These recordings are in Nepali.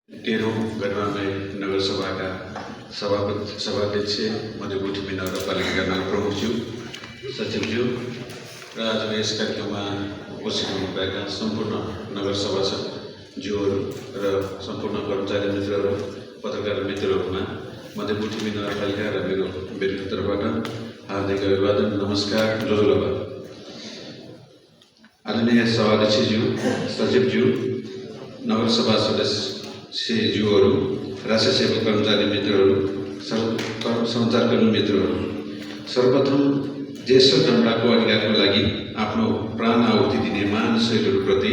13औं गणराज्य नगरसभाका सभाध्यक्ष मध्यपुठी नगरपालिका नगर प्रमुखज्यू, सचिवज्यू र आज यस कार्यक्रममा उपस्थित हुनुभएका सम्पूर्ण नगर सभासदज्यूहरू र सम्पूर्ण कर्मचारी मित्रहरू, पत्रकार मित्रहरूमा मध्यपुठी नगरपालिका र मेरो तर्फबाट हार्दिक अभिवादन, नमस्कार, जोजोलबा। आदरणीय सभाध्यक्षज्यू, सचिवज्यू, नगरसभा सदस्यज्यूहरू, राष्ट्र सेवा कर्मचारी मित्रहरू, सञ्चारकर्मी मित्रहरू, सर्वप्रथम देश र जनताको अधिकारको लागि आफ्नो प्राण आहुति दिने महान शहीदहरूप्रति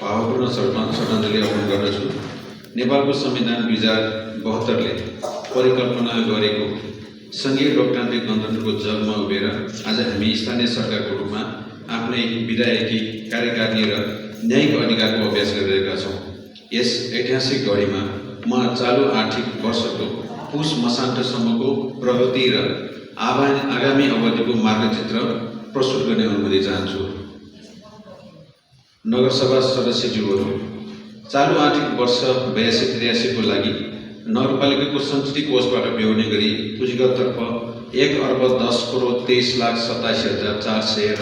भावपूर्ण श्रद्धाञ्जली अर्पण गर्दछु। नेपालको संविधान 2072ले परिकल्पना गरेको सङ्घीय लोकतान्त्रिक गणतन्त्रको जगमा उभिएर आज हामी स्थानीय सरकारको रूपमा आफ्नै विधायकी, कार्यकारिणी र न्यायिक अधिकारको अभ्यास गरिरहेका छौँ। यस ऐतिहासिक घडीमा म चालु आर्थिक वर्षको पुस मसान्तसम्मको प्रगति र आगामी अवधिको मार्गचित्र प्रस्तुत गर्ने अनुमति चाहन्छु। नगरसभा सदस्यज्यूहरू, चालु आर्थिक वर्ष 82-83 को लागि नगरपालिकाको सञ्चित कोषबाट बेहोर्ने गरी पुँजीगततर्फ 1,10,23,87,400 र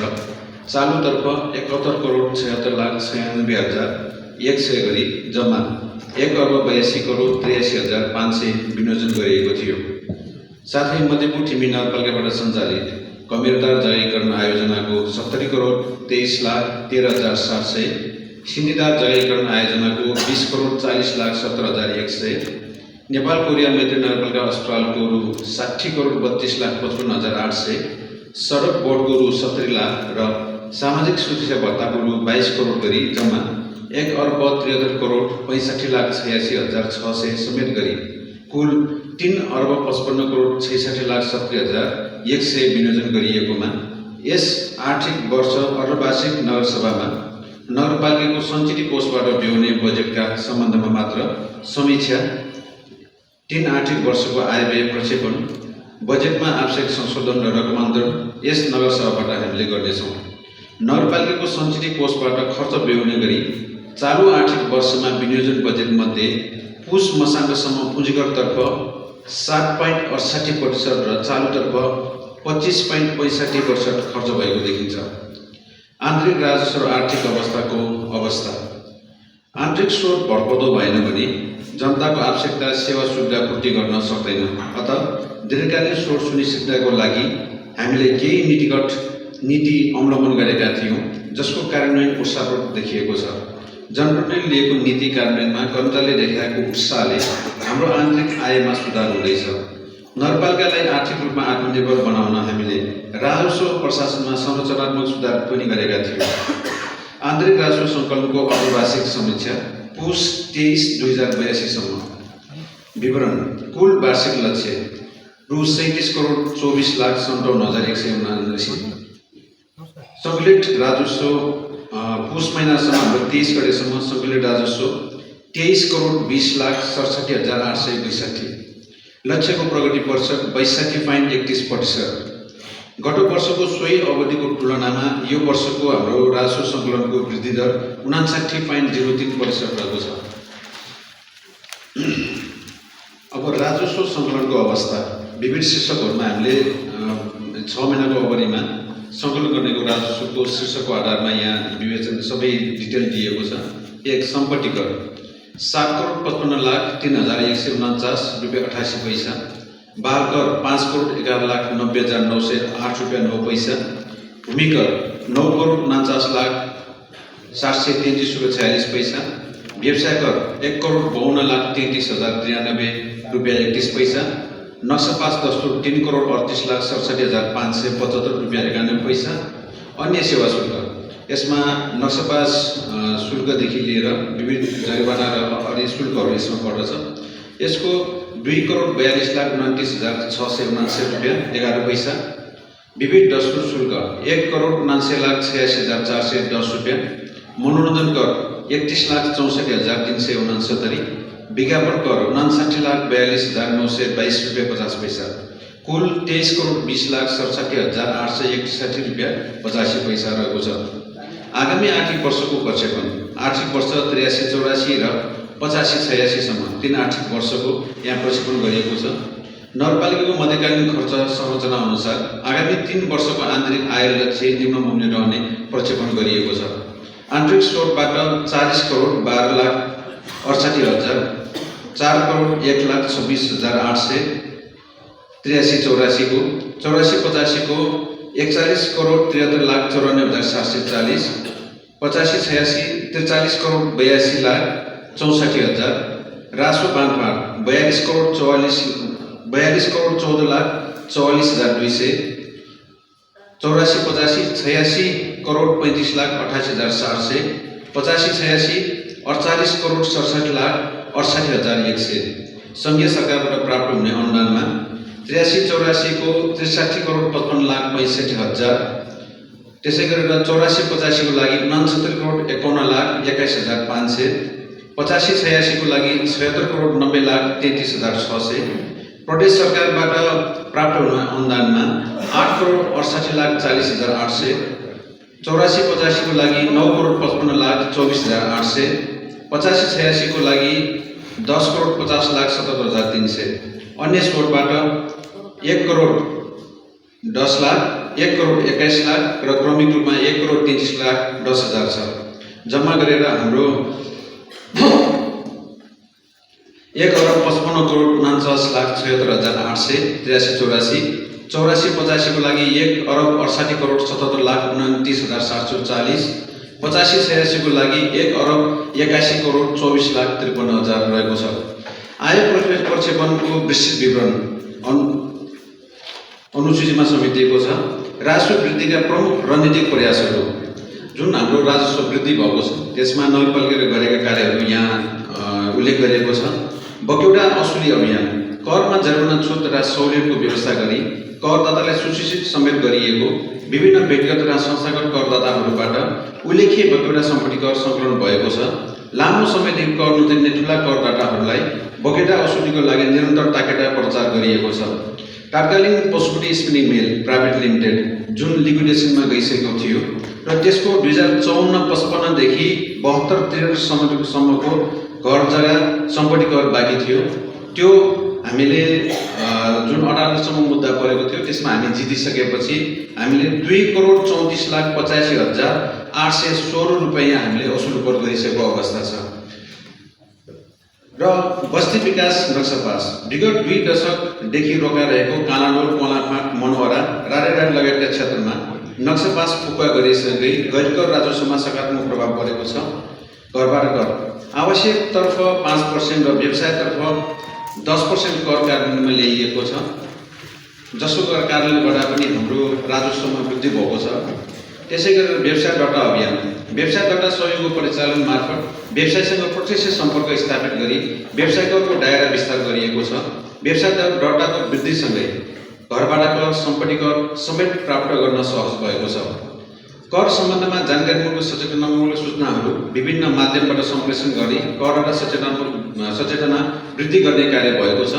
चालुतर्फ 71,76,96,100 गरी जम्मा 1,82,83,500 विनियोजन गरिएको थियो। साथै मध्यपुठी नगरपालिकाबाट सञ्चालित कमेरदार जग्गाकरण आयोजनाको 70,23,13,700, सिन्धीदार जग्गाकरण आयोजनाको 20,40,17,100, नेपाल कोरिया मैत्री नगरपालिका अस्पतालको रु 60,32,55,800, सडक बोर्डको रु 70 लाख र सामाजिक सुरक्षा भत्ताको रु 22 करोड गरी जम्मा 1,73,65,86,600 समेत गरी कुल 3,55,66,70,100 विनियोजन गरिएकोमा यस आर्थिक वर्ष अर्धवार्षिक नगरसभामा नगरपालिकाको सञ्चित कोषबाट बेहोर्ने बजेटका सम्बन्धमा मात्र समीक्षा, 3 आर्थिक वर्षको आयव्यय प्रक्षेपण, बजेटमा आवश्यक संशोधन र रकमान्तरण यस नगरसभाबाट हामीले गर्नेछौँ। नगरपालिकाको सञ्चित कोषबाट खर्च बेहोर्ने गरी चालु आर्थिक वर्षमा विनियोजन बजेटमध्ये पुस मसान्तसम्म पुँजीगततर्फ 7.68% र चालुतर्फ 25.65% खर्च भएको देखिन्छ। आन्तरिक राजस्व र आर्थिक अवस्थाको अवस्था। आन्तरिक स्रोत भरपर्दो भएन भने जनताको आवश्यकता सेवा सुविधा पूर्ति गर्न सक्दैन। अत दीर्घकालीन स्रोत सुनिश्चितताको लागि हामीले केही नीति अवलम्बन गरेका थियौँ, जसको कार्यान्वयन उत्साहपूर्वक देखिएको छ। जनप्रतिनिधिले लिएको नीति कार्यान्वयनमा कर्मचारीले देखाएको उत्साहले हाम्रो आन्तरिक आयमा सुधार हुँदैछ। नगरपालिकालाई आर्थिक रूपमा आत्मनिर्भर बनाउन हामीले राजस्व प्रशासनमा संरचनात्मक सुधार पनि गरेका थियौँ। आन्तरिक राजस्व सङ्कलनको अर्धवार्षिक समीक्षा पुस 23-2082 सम्म। विवरण: कुल वार्षिक लक्ष्य रु 37,24,57,179। सङ्कलित राजस्व पुस महिनासम्म हाम्रो 23 गतेसम्म सङ्कलित राजस्व 23,20,67,862। लक्ष्यको प्रगति प्रतिशत 62.31%। गत वर्षको सोही अवधिको तुलनामा यो वर्षको हाम्रो राजस्व सङ्कलनको वृद्धि दर 59.03% रहेको छ। अब राजस्व सङ्कलनको अवस्था। विभिन्न शीर्षकहरूमा हामीले 6 महिनाको अवधिमा सङ्कलन गरेको राजस्वको शीर्षकको आधारमा यहाँ विवेचन सबै डिटेल दिएको छ। 1. सम्पत्ति कर 7,55,03,149 रुपियाँ 88 पैसा। बाल कर 5,11,90,908 रुपियाँ 9 पैसा। भूमि कर 9,49,733 रुपियाँ 46 पैसा। व्यवसाय कर 1,52,33,093 रुपियाँ 31 पैसा। नक्सापास दस्तुर 3,38,67,575 रुपियाँ 91 पैसा। अन्य सेवा शुल्क, यसमा नक्सापास शुल्कदेखि लिएर विभिन्न जरिवाना र अन्य शुल्कहरू यसमा पर्दछ। यसको 2,42,29,679 रुपियाँ 11 पैसा। विविध दस्तुर शुल्क 1,79,86,410 रुपियाँ। मनोरञ्जन कर 31,64,369। विज्ञापन कर 59,42,922 रुपियाँ 50 पैसा। कुल 23,20,67,861 रुपियाँ 85 पैसा रहेको छ। आगामी आर्थिक वर्षको प्रक्षेपण। आर्थिक वर्ष 83-84 र 85-86 सम्म 3 आर्थिक वर्षको यहाँ प्रक्षेपण गरिएको छ। नगरपालिकाको मध्यकालीन खर्च संरचना अनुसार आगामी 3 वर्षको आन्तरिक आय लक्ष्य निम्नमुनि रहने प्रक्षेपण गरिएको छ। आन्तरिक स्रोतबाट 40 करोड 12,68,000, 4 करोड 1,26,883 को 84-85 को 41 करोड 73,94,740, 85-86 43 करोड 82,64,000, राजस्व बाँडफाँड 42 करोड 14,44,200, 84-85 86 करोड 35,88,700, 85-86 48 करोड 67,68,100। संघीय सरकारबाट प्राप्त हुने अनुदानमा 83-84 को 63 करोड 55,65,000, त्यसै गरेर 84-85 को लागि 69 करोड 51,21,500, 85-86 को लागि 76 करोड 90,33,600। प्रदेश सरकारबाट प्राप्त हुने अनुदानमा 8 करोड 68,40,800, 84-85 को लागि 9 करोड 55,24,800, 85-86 को लागि 10 करोड 50,77,300। अन्य स्रोतबाट 1 करोड 10 लाख, 1 करोड 21 लाख र क्रमिक रूपमा 1 करोड 33,10,000 छ। जम्मा गरेर हाम्रो 1 अरब 55 करोड 49,76,800 83-84, 84-85 को लागि 1 अरब 68 करोड 77,29,740, 85-86 को लागि 1 अरब 81 करोड 24,53,000 रहेको छ। आय प्रक्षेपणको विस्तृत विवरण अनुसूचीमा समेटिएको छ। राजस्व वृद्धिका प्रमुख रणनीतिक प्रयासहरू जुन हाम्रो राजस्व वृद्धि भएको छ त्यसमा नगरपालिकाले गरेका कार्यहरू यहाँ उल्लेख गरिएको छ। बक्यौटा असुली अभियान, करमा जरिवाना छुट तथा सहुलियतको व्यवस्था गरी करदातालाई सुसूचित समेत गरिएको विभिन्न व्यक्तिगत तथा संस्थागत करदाताहरूबाट उल्लेख्य बक्यौटा सम्पत्ति कर सङ्कलन भएको छ। लामो समयदेखि कर नतिर्ने ठुला करदाताहरूलाई बक्यौटा असुलीको लागि निरन्तर ताकेता प्रचार गरिएको छ। तात्कालीन पशुपति स्पिनिङ मिल प्राइभेट लिमिटेड जुन लिक्विडेसनमा गइसकेको थियो र त्यसको 2054-55 देखि 72-63 सम्मको घर जग्गा सम्पत्ति कर बाँकी थियो। त्यो हामीले जुन अदालतसम्म मुद्दा परेको थियो त्यसमा हामी जितिसकेपछि हामीले 2 करोड 34,85,816 रुपैयाँ हामीले असुल गरिसकेको अवस्था छ। र बस्ती विकास नक्सा पास विगत 2 दशकदेखि रोकाइरहेको कालाडोल, कोलाफाँट, मनोहरा, रारेडाँड लगायतका क्षेत्रमा नक्सा पास फुकुवा गरिसकेकै गैरकर राजस्वमा सकारात्मक प्रभाव परेको छ। घरबाट कर आवश्यकतर्फ 5% र व्यवसायतर्फ 10% कर कार्यान्वयनमा ल्याइएको छ, जसको कारणले गर्दा पनि हाम्रो राजस्वमा वृद्धि भएको छ। त्यसै गरेर व्यवसाय दर्ता अभियान, व्यवसाय दर्ता सहयोगको परिचालन मार्फत व्यवसायसँग प्रत्यक्ष सम्पर्क स्थापित गरी व्यवसाय करको दायरा विस्तार गरिएको छ। व्यवसाय दर्ताको वृद्धिसँगै घरबाट कर, सम्पत्ति कर समेत प्राप्त गर्न सहज भएको छ। कर सम्बन्धमा जानकारीमूलक सचेतनामूलक सूचनाहरू विभिन्न माध्यमबाट सम्प्रेषण गरी कर र सचेतना वृद्धि गर्ने कार्य भएको छ।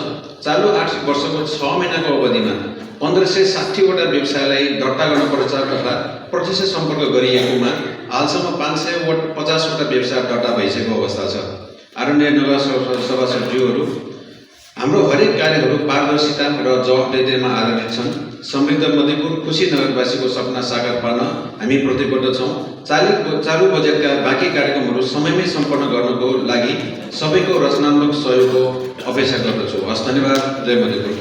चालु आर्थिक वर्षको 6 महिनाको अवधिमा 1560वटा व्यवसायलाई दर्ता गर्न प्रचार तथा प्रत्यक्ष सम्पर्क गरिएकोमा हालसम्म 550वटा व्यवसाय दर्ता भइसकेको अवस्था छ। आदरणीय नगरसभा सचिवहरू, हाम्रो हरेक कार्यहरू पारदर्शिता र जवाफदेहीमा आधारित छन्। समृद्ध मधेपुर खुसी नगरवासीको सपना साकार पार्न हामी प्रतिबद्ध छौँ। चालु बजेटका बाँकी कार्यक्रमहरू समयमै सम्पन्न गर्नको लागि सबैको रचनात्मक सहयोगको अपेक्षा गर्दछु। हस्, धन्यवाद। जय मधेपुर।